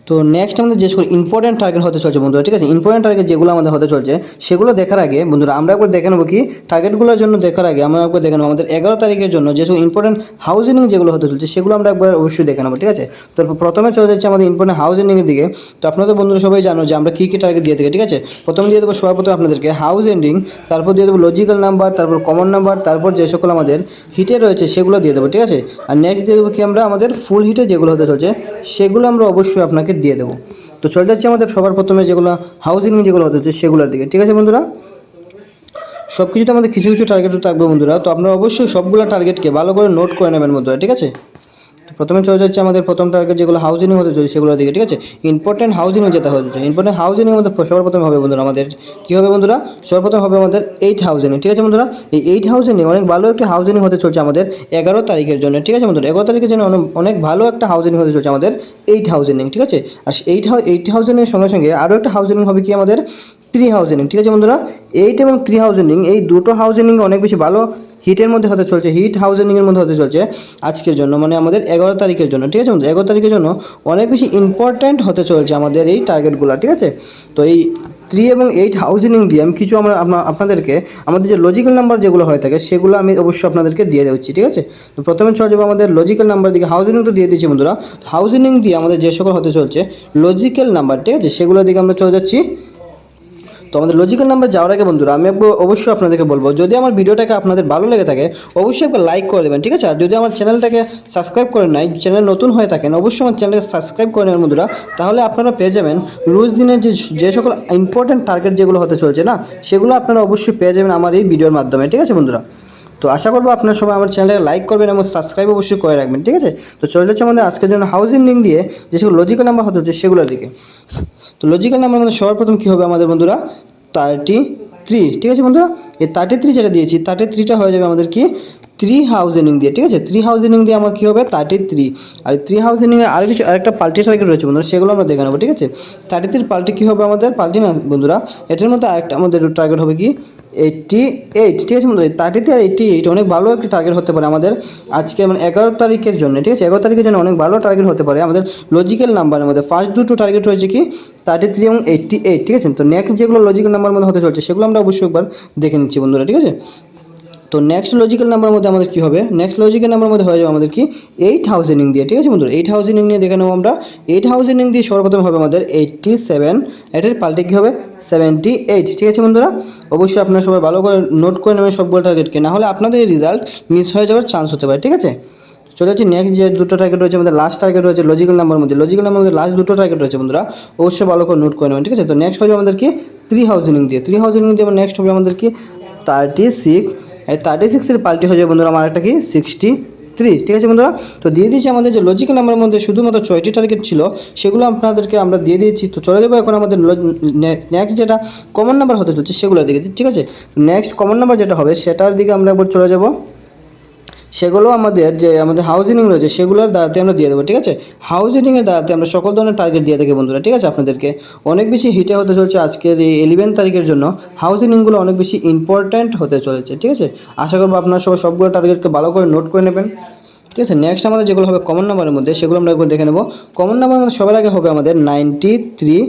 তো নেক্সট আমাদের যে সকল ইম্পর্টেন্ট টার্গেট হতে চলছে বন্ধুরা, ঠিক আছে, ইম্পর্টেন্ট টার্গেট যেগুলো আমাদের হতে চলছে সেগুলো দেখার আগে বন্ধুরা আমরা একবার দেখে নেবো কি টার্গেটগুলোর জন্য দেখার আগে আমরা একবার দেখে নেবো আমাদের 11 তারিখের জন্য যে সকল ইম্পর্টেন্ট হাউজিং যেগুলো হতে চলছে সেগুলো আমরা একবার অবশ্যই দেখে নেবো, ঠিক আছে। তো প্রথমে চলে যাচ্ছে আমাদের ইম্পর্টেন্ট হাউজিংয়ের দিকে। তো আপনাদের বন্ধুরা সবাই জানো যে আমরা কী কী টার্গেট দিয়ে থাকি, ঠিক আছে। প্রথমে দিয়ে দেবো সবার প্রথমে আপনাদেরকে হাউস এন্ডিং, তারপর দিয়ে দেবো লজিক্যাল নাম্বার, তারপর কমন নাম্বার, তারপর যে সকল আমাদের হিটে রয়েছে সেগুলো দিয়ে দেবো, ঠিক আছে। আর নেক্সট দিয়ে দেবো কি আমরা আমাদের ফুল হিটে যেগুলো হতে চলছে সেগুলো আমরা অবশ্যই আপনাকে দিয়ে দেবো। তো চলে যাচ্ছে আমাদের সবার প্রথমে যেগুলো হাউজিং যেগুলো হতে হচ্ছে সেগুলোর দিকে, ঠিক আছে বন্ধুরা। সব কিছুতে আমাদের কিছু কিছু টার্গেটও থাকবে বন্ধুরা, তো আপনারা অবশ্যই সবগুলো টার্গেটকে ভালো করে নোট করে নেবেন বন্ধুরা, ঠিক আছে। প্রথমে চলে যাচ্ছে আমাদের প্রথম টার্গেট যেগুলো হাউজিং হতে চলছে সেগুলোর দিকে, ঠিক আছে। ইম্পর্টেন্ট হাউজিং যেটা হচ্ছে ইম্পর্টেন্ট হাউজিং আমাদের সবার প্রথমে হবে বন্ধুরা আমাদের কী হবে বন্ধুরা, সর্বপ্রথম হবে আমাদের 8 হাউজিং, ঠিক আছে বন্ধুরা। এই 8 হাউজিংয়ে অনেক ভালো একটি হাউজিং হতে চলছে আমাদের 11 তারিখের জন্য, ঠিক আছে বন্ধুরা। 11 তারিখের জন্য অনেক ভালো একটা হাউজিং হতে চলছে আমাদের 8 হাউজিং, ঠিক আছে। আর 8 হাউজিংয়ের সঙ্গে সঙ্গে আরও একটা হাউজিং হবে কি আমাদের 3 হাউজিং, ঠিক আছে বন্ধুরা। 8 এবং 3 হাউজিং এই দুটো হাউজিং অনেক বেশি ভালো হিটের মধ্যে হতে চলছে, হিট হাউজিংয়ের মধ্যে হতে চলছে আজকের জন্য, মানে আমাদের 11 তারিখের জন্য, ঠিক আছে। 11 তারিখের জন্য অনেক বেশি ইম্পর্ট্যান্ট হতে চলছে আমাদের এই টার্গেটগুলো, ঠিক আছে। তো এই 3 এবং 8 হাউজিং দিয়ে আমি কিছু আপনাদেরকে আমাদের যে লজিক্যাল নাম্বার যেগুলো হয়ে থাকে সেগুলো আমি অবশ্যই আপনাদেরকে দিয়ে দিচ্ছি, ঠিক আছে। তো প্রথমে চলে যাবো আমাদের লজিক্যাল নাম্বার দিকে, হাউজিং তো দিয়ে দিচ্ছি বন্ধুরা। হাউজিং দিয়ে আমাদের যে সকল হতে চলছে লজিক্যাল নাম্বার, ঠিক আছে, সেগুলোর দিকে আমরা চলে যাচ্ছি। তো আমাদের লজিক্যাল নাম্বার যাওয়ার আগে বন্ধুরা আমি অবশ্যই আপনাদেরকে বলবো যদি আমার ভিডিওটাকে আপনাদের ভালো লেগে থাকে অবশ্যই একবার লাইক করে দেবেন, ঠিক আছে। আর যদি আমার চ্যানেলটাকে সাবস্ক্রাইব করে নাই, চ্যানেল নতুন হয়ে থাকেন অবশ্যই আমার চ্যানেলকে সাবস্ক্রাইব করে নেবেন বন্ধুরা, তাহলে আপনারা পেয়ে যাবেন রোজ দিনের যে সকল ইম্পর্টেন্ট টার্গেট যেগুলো হতে চলছে না সেগুলো আপনারা অবশ্যই পেয়ে যাবেন আমার এই ভিডিওর মাধ্যমে, ঠিক আছে বন্ধুরা। তো আশা করবো আপনারা সবাই আমার চ্যানেলটাকে লাইক করবেন এবং সাবস্ক্রাইব অবশ্যই করে রাখবেন, ঠিক আছে। তো চলে যাচ্ছে আমাদের আজকের জন্য হাউজিং লিঙ্ক দিয়ে যে সকল লজিক্যাল নাম্বার হতে হচ্ছে সেগুলোর দিকে। তো লজিক্যাল নাম্বার আমাদের সবার প্রথম কী হবে আমাদের বন্ধুরা 33, ঠিক আছে বন্ধুরা। এই 33 যেটা দিয়েছি 33টা হয়ে যাবে আমাদের কি 3 হাউজিং দিয়ে, ঠিক আছে। 3 হাউজিং দিয়ে আমার কী হবে 33। আর 3 হাউজিংয়ে আরেকটা পাল্টি টার্গেট রয়েছে বন্ধুরা সেগুলো আমরা দেখে নেবো, ঠিক আছে। 33 পাল্টি কী হবে আমাদের পাল্টি না বন্ধুরা, এটার মধ্যে আরেকটা আমাদের টার্গেট হবে কি 88, ঠিক আছে বন্ধুরা। 30 আর 88 অনেক ভালো একটি টার্গেট হতে পারে আমাদের আজকে মানে 11 তারিখের জন্য, ঠিক আছে। 11 তারিখের জন্য অনেক ভালো টার্গেট হতে পারে আমাদের লজিক্যাল নাম্বারের মধ্যে। ফার্স্ট দুটো টার্গেট রয়েছে কি 33 এবং 88, ঠিক আছে। তো নেক্সট যেগুলো লজিক্যাল নাম্বার মধ্যে হতে চলছে সেগুলো আমরা অবশ্যই একবার দেখে নিচ্ছি বন্ধুরা, ঠিক আছে। তো নেক্সট লজিক্যাল নাম্বার মধ্যে আমাদের কী হবে, নেক্সট লজিক্যাল নাম্বার মধ্যে হয়ে যাবে আমাদের কি 8 হাউজিং দিয়ে, ঠিক আছে বন্ধুরা। 8 হাউজিং নিয়ে দেখে নেবো আমরা। 8 হাউজিং দিয়ে সর্বপ্রথম হবে আমাদের 87, এটার পাল্টে কী হবে 78, ঠিক আছে বন্ধুরা। অবশ্যই আপনারা সবাই ভালো করে নোট করে নেবেন সবগুলো টার্গেটকে, না হলে আপনাদের রেজাল্ট মিস হয়ে যাওয়ার চান্স হতে পারে, ঠিক আছে। চলে যাচ্ছি নেক্সট যে দুটো টার্গেট রয়েছে আমাদের লাস্ট টার্গেট রয়েছে লজিক্যাল নাম্বার মধ্যে, লজিক্যাল নাম্বার মধ্যে লাস্ট দুটো টার্গেট রয়েছে বন্ধুরা অবশ্যই ভালো করে নোট করে নেবেন, ঠিক আছে। তো নেক্সট হবে আমাদের কি 3 হাউজিং দিয়ে, 3 হাউজিং দিয়ে আমার নেক্সট হবে আমাদের কি 36, এই 36-এর পাল্টি হয়ে যাবে বন্ধুরা আমার একটা কি 63, ঠিক আছে বন্ধুরা। তো দিয়ে দিয়েছি আমাদের যে লজিক্যাল নাম্বারের মধ্যে শুধুমাত্র 6টি টার্গেট ছিল সেগুলো আপনাদেরকে আমরা দিয়ে দিয়েছি। তো চলে যাবো এখন আমাদের নেক্সট যেটা কমন নাম্বার হতে চলছে সেগুলোর দিকে, ঠিক আছে। নেক্সট কমন নাম্বার যেটা হবে সেটার দিকে আমরা একবার চলে যাব। সেগুলো আমাদের হাউজিং রয়েছে সেগুলোর দ্বারাতে আমরা দিয়ে দেবো, ঠিক আছে। হাউজিংয়ের দ্বারাতে আমরা সকল ধরনের টার্গেট দিয়ে থাকি বন্ধুরা, ঠিক আছে। আপনাদেরকে অনেক বেশি হিটে হতে চলছে আজকের এই 11 তারিখের জন্য হাউজিংগুলো অনেক বেশি ইম্পর্ট্যান্ট হতে চলেছে, ঠিক আছে। আশা করবো আপনারা সবগুলো টার্গেটকে ভালো করে নোট করে নেবেন, ঠিক আছে। নেক্সট আমাদের যেগুলো হবে কমন নাম্বারের মধ্যে সেগুলো আমরা একবার দেখে নেবো। কমন নাম্বার মধ্যে সবার আগে হবে আমাদের 93,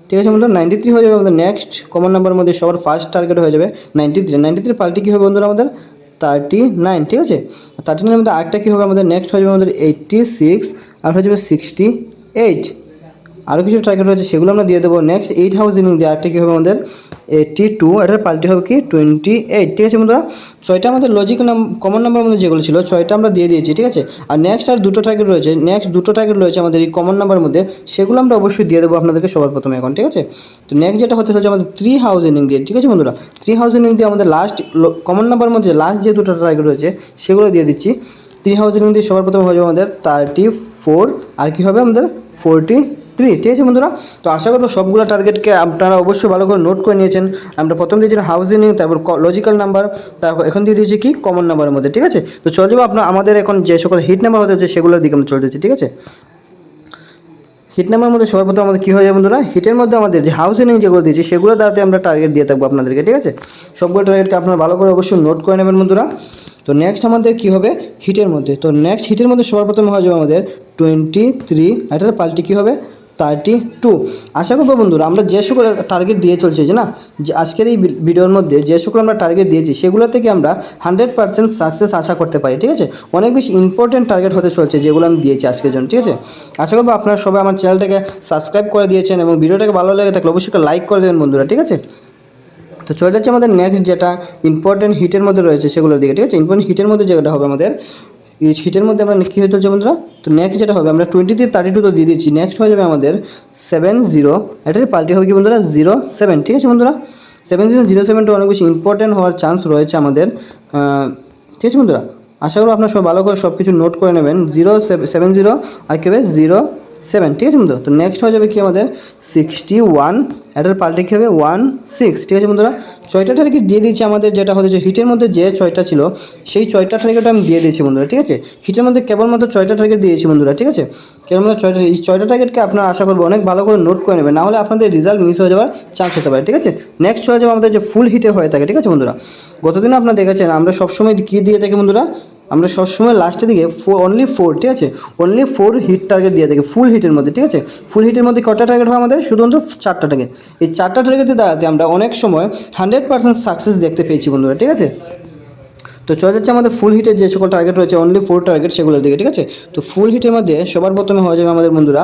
ঠিক আছে বন্ধুরা। 93 হয়ে যাবে আমাদের নেক্সট কমন নাম্বারের মধ্যে সবার ফার্স্ট টার্গেট হয়ে যাবে 93 পাল্টি কী হবে বন্ধুরা আমাদের 39, ঠিক আছে। 39-এর মধ্যে আরেকটা কী হবে আমাদের নেক্সট হয়ে যাবে আমাদের 86 আর হয়ে যাবে 68। আরও কিছু টার্গেট রয়েছে সেগুলো আমরা দিয়ে দেবো। নেক্সট 8 হাউজিং দিয়ে আরেকটা কী হবে আমাদের 82, এটার পাল্টি হবে কি 28, ঠিক আছে বন্ধুরা। 6টা আমাদের লজিক্যাল কমন নাম্বার মধ্যে যেগুলো ছিল 6টা আমরা দিয়ে দিয়েছি, ঠিক আছে। আর নেক্সট আর দুটো টার্গেট রয়েছে আমাদের এই কমন নাম্বারের মধ্যে সেগুলো আমরা অবশ্যই দিয়ে দেবো আপনাদেরকে সবার প্রথমে এখন, ঠিক আছে। তো নেক্সট যেটা হতে চলছে আমাদের 3 হাউজিং দিয়ে, ঠিক আছে বন্ধুরা। 3 হাউজিং দিয়ে আমাদের লাস্ট কমন নাম্বারের মধ্যে লাস্ট যে দুটো টার্গেট রয়েছে সেগুলো দিয়ে দিচ্ছি। 3 হাউজিং দিয়ে সবার প্রথমে হয়ে যাবে আমাদের 34 আর কি হবে আমাদের 43, ঠিক আছে বন্ধুরা। তো আশা করবো সবগুলো টার্গেটকে আপনারা অবশ্যই ভালো করে নোট করে নিয়েছেন। আমরা প্রথম দিয়েছিলাম হাউজিং, তারপর লজিক্যাল নাম্বার, তারপর এখন দিয়ে দিয়েছি কি কমন নাম্বারের মধ্যে, ঠিক আছে। তো চলে যাবো আমাদের এখন যে সকল হিট নাম্বার হতে হচ্ছে সেগুলোর দিকে আমরা চলে যাচ্ছি, ঠিক আছে। হিট নাম্বারের মধ্যে সবার প্রথম আমাদের কী হয়ে যায় বন্ধুরা, হিটের মধ্যে আমাদের যে হাউজিং যেগুলো দিয়েছি সেগুলো দ্বারাতে আমরা টার্গেট দিয়ে থাকবো আপনাদেরকে, ঠিক আছে। সবগুলো টার্গেটকে আপনারা ভালো করে অবশ্যই নোট করে নেবেন বন্ধুরা। তো নেক্সট আমাদের কী হবে হিটের মধ্যে, তো নেক্সট হিটের মধ্যে সবার প্রথমে হয়ে যাবে আমাদের 23, এটার পাল্টি কী হবে 32। আশা করবো বন্ধুরা আমরা যে সকল টার্গেট দিয়ে চলছে যে না, যে আজকের এই ভিডিওর মধ্যে যে সকল আমরা টার্গেট দিয়েছি সেগুলো থেকে আমরা 100% সাকসেস আশা করতে পারি। ঠিক আছে, অনেক বেশি ইম্পর্টেন্ট টার্গেট হতে চলছে যেগুলো আমি দিয়েছি আজকের জন্য। ঠিক আছে, আশা করবো আপনারা সবাই আমার চ্যানেলটাকে সাবস্ক্রাইব করে দিয়েছেন এবং ভিডিওটাকে ভালো লেগে থাকলে অবশ্যই একটা লাইক করে দেবেন বন্ধুরা। ঠিক আছে, তো চলে যাচ্ছে আমাদের নেক্সট যেটা ইম্পর্টেন্ট হিটের মধ্যে রয়েছে সেগুলোর দিকে। ঠিক আছে, ইম্পর্টেন্ট হিটের মধ্যে যেটা হবে আমাদের এই হিটের মধ্যে আমরা কী হয়ে চলছে বন্ধুরা, তো নেক্সট যেটা হবে আমরা 20-32 তো দিয়ে দিচ্ছি, নেক্সট হয়ে যাবে আমাদের 70, এটার পাল্টি হবে কি বন্ধুরা 07। ঠিক আছে বন্ধুরা, 7007টা অনেক বেশি ইম্পর্টেন্ট হওয়ার চান্স রয়েছে আমাদের। ঠিক আছে বন্ধুরা, আশা করব আপনারা সব ভালো করে সব কিছু নোট করে নেবেন। 070 আর কী হবে 07। ঠিক আছে বন্ধুরা, তো নেক্সট হয়ে যাবে কি আমাদের 61, এটার পাল্টে কী হবে 16। ঠিক আছে বন্ধুরা, 6টা টার্গেট দিয়ে দিয়েছি আমাদের, যেটা হচ্ছে যে হিটের মধ্যে যে 6টা ছিল সেই 6টা টার্গেট আমি দিয়ে দিয়েছি বন্ধুরা। ঠিক আছে, হিটের মধ্যে কেবলমাত্র 6টা টার্গেট দিয়েছি বন্ধুরা। ঠিক আছে, কেবলমাত্র 6টা টার্গেটকে আপনারা আশা করবো অনেক ভালো করে নোট করে নেবেন, নাহলে আপনাদের রেজাল্ট মিস হয়ে যাওয়ার চান্স হতে পারে। ঠিক আছে, নেক্সট হয়ে যাবে আমাদের যে ফুল হিটে হয়ে থাকে। ঠিক আছে বন্ধুরা, গতদিন আপনারা দেখেছেন আমরা সবসময় কী দিয়ে থাকি বন্ধুরা, আমরা সবসময় লাস্টের দিকে অনলি 4, ঠিক আছে, অনলি 4 হিট টার্গেট দিয়ে থাকি ফুল হিটের মধ্যে। ঠিক আছে, ফুল হিটের মধ্যে কটা টার্গেট হয় আমাদের, শুধুমাত্র 4টা টার্গেট। এই 4টা টার্গেটের দ্বারাতে আমরা অনেক সময় 100% সাকসেস দেখতে পেয়েছি বন্ধুরা। ঠিক আছে, তো চলে যাচ্ছে আমাদের ফুল হিটের যে সকল টার্গেট রয়েছে অনলি 4 টার্গেট সেগুলোর দিকে। ঠিক আছে, তো ফুল হিটের মধ্যে সবার প্রথমে হয়ে যাবে আমাদের বন্ধুরা,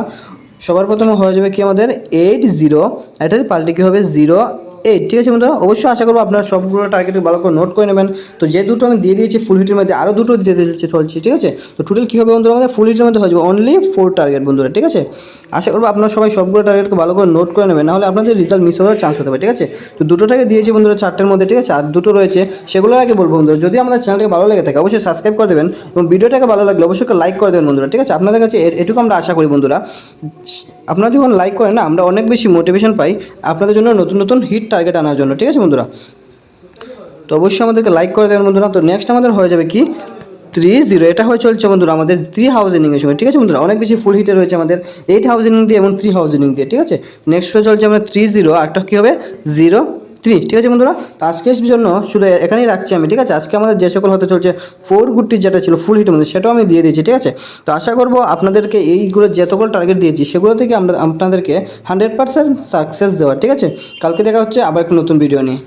সবার প্রথমে হয়ে যাবে কি আমাদের 80, এটার পাল্টে কী হবে 08। ঠিক আছে বন্ধুরা, অবশ্যই আশা করবো আপনারা সবগুলো টার্গেট ভালো করে নোট করে নেবেন। তো যে দুটো আমি দিয়ে দিয়েছি ফুল হিটের মধ্যে আরও দুটো দিতে চলছি। ঠিক আছে, তো টোটাল কী হবে বন্ধুরা আমাদের ফুল হিটের মধ্যে হয়ে যাবে অনলি 4 টার্গেট বন্ধুরা। ঠিক আছে, আশা করবো আপনারা সবাই সবগুলো টার্গেটকে ভালো করে নোট করে নেবেন, নাহলে আপনাদের রেজাল্ট মিস হওয়ার চান্স হতে পারে। ঠিক আছে, তো দুটো টার্গেট দিয়েছি বন্ধুরা 4টের মধ্যে। ঠিক আছে, আর দুটো রয়েছে সেগুলো আগে বলবো বন্ধুরা। যদি আমাদের চ্যানেলটাকে ভালো লেগে থাকে অবশ্যই সাবস্ক্রাইব করে দেবেন এবং ভিডিওটাকে ভালো লাগলে অবশ্যই লাইক করে দেবেন বন্ধুরা। ঠিক আছে, আপনাদের কাছে এটুকু আমরা আশা করি বন্ধুরা, আপনারা যখন লাইক করেন না আমরা অনেক বেশি মোটিভেশন পাই আপনাদের জন্য নতুন নতুন হিট টার্গেট আনার জন্য। ঠিক আছে বন্ধুরা, তো অবশ্যই আমাদেরকে লাইক করে দেবেন বন্ধুরা। তো নেক্সট আমাদের হয়ে যাবে কি 30, এটা হয়ে চলছে বন্ধুরা আমাদের 3 হাউজিংয়ের সঙ্গে। ঠিক আছে বন্ধুরা, অনেক বেশি ফুল হিটে রয়েছে আমাদের 8 হাউজিং দিয়ে এবং 3 হাউজিং দিয়ে। ঠিক আছে, নেক্সট হয়ে চলছে আমাদের 30, আরটা কী হবে 03। ঠিক আছে বন্ধুরা, তো আজকের জন্য শুধু এখানেই রাখছি আমি। ঠিক আছে, আজকে আমাদের যে সকল হতে চলছে 4 গুটি যেটা ছিল ফুল হিটের মধ্যে সেটাও আমি দিয়ে দিয়েছি। ঠিক আছে, তো আশা করবো আপনাদেরকে এইগুলো যতগুলো টার্গেট দিয়েছি সেগুলো থেকে আমরা আপনাদেরকে 100% সাকসেস দেওয়ার। ঠিক আছে, কালকে দেখা হচ্ছে আবার একটা নতুন ভিডিও নিয়ে।